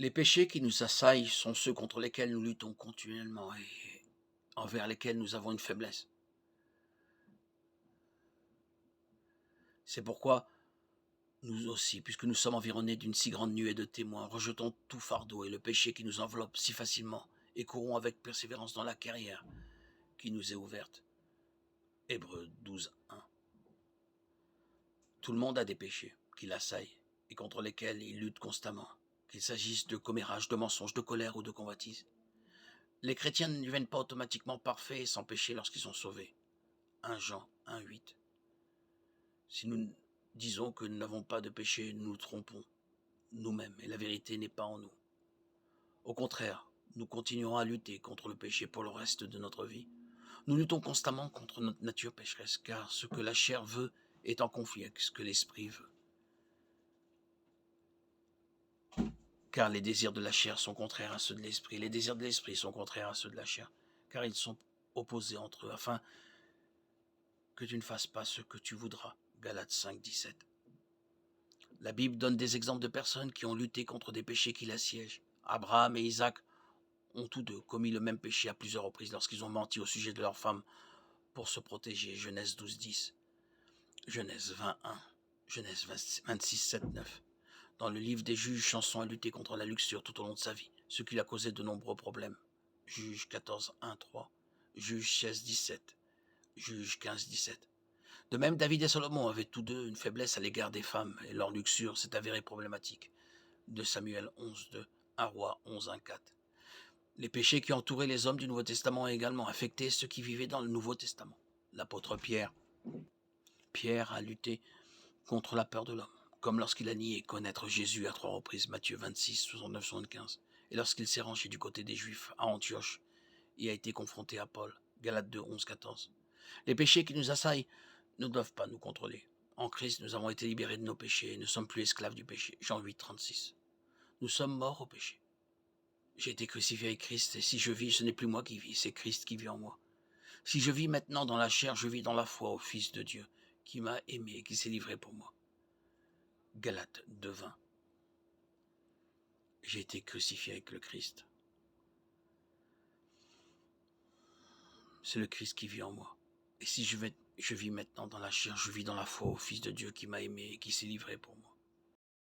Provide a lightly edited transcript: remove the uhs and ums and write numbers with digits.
Les péchés qui nous assaillent sont ceux contre lesquels nous luttons continuellement et envers lesquels nous avons une faiblesse. C'est pourquoi nous aussi, puisque nous sommes environnés d'une si grande nuée de témoins, rejetons tout fardeau et le péché qui nous enveloppe si facilement et courons avec persévérance dans la carrière qui nous est ouverte. Hébreux 12, 1. Tout le monde a des péchés qui l'assaillent et contre lesquels il lutte constamment, qu'il s'agisse de commérage, de mensonges, de colère ou de convoitise. Les chrétiens ne deviennent pas automatiquement parfaits et sans péché lorsqu'ils sont sauvés. 1 Jean 1, 8. Si nous disons que nous n'avons pas de péché, nous nous trompons nous-mêmes et la vérité n'est pas en nous. Au contraire, nous continuerons à lutter contre le péché pour le reste de notre vie. Nous luttons constamment contre notre nature pécheresse, car ce que la chair veut est en conflit avec ce que l'esprit veut. Car les désirs de la chair sont contraires à ceux de l'esprit, les désirs de l'esprit sont contraires à ceux de la chair, car ils sont opposés entre eux, afin que tu ne fasses pas ce que tu voudras. Galates 5, 17. La Bible donne des exemples de personnes qui ont lutté contre des péchés qui l'assiègent. Abraham et Isaac ont tous deux commis le même péché à plusieurs reprises lorsqu'ils ont menti au sujet de leur femme pour se protéger. Genèse 12, 10. Genèse 20, 1. Genèse 26, 7, 9. Dans le livre des juges, Samson a lutté contre la luxure tout au long de sa vie, ce qui lui a causé de nombreux problèmes. Juge 14, 1, 3. Juge 16, 17. Juge 15, 17. De même, David et Salomon avaient tous deux une faiblesse à l'égard des femmes, et leur luxure s'est avérée problématique. 2 Samuel 11, 2. 1 Roi 11, 1, 4. Les péchés qui entouraient les hommes du Nouveau Testament ont également affecté ceux qui vivaient dans le Nouveau Testament. L'apôtre Pierre a lutté contre la peur de l'homme, comme lorsqu'il a nié connaître Jésus à 3 reprises, Matthieu 26, 69, 75, et lorsqu'il s'est rangé du côté des Juifs à Antioche et a été confronté à Paul, Galates 2, 11, 14. Les péchés qui nous assaillent ne doivent pas nous contrôler. En Christ, nous avons été libérés de nos péchés et ne sommes plus esclaves du péché. Jean 8, 36. Nous sommes morts au péché. J'ai été crucifié avec Christ, et si je vis, ce n'est plus moi qui vis, c'est Christ qui vit en moi. Si je vis maintenant dans la chair, je vis dans la foi au Fils de Dieu, qui m'a aimé et qui s'est livré pour moi. Galates 2, 20. J'ai été crucifié avec le Christ. C'est le Christ qui vit en moi. Et si je vis maintenant dans la chair, je vis dans la foi au Fils de Dieu qui m'a aimé et qui s'est livré pour moi.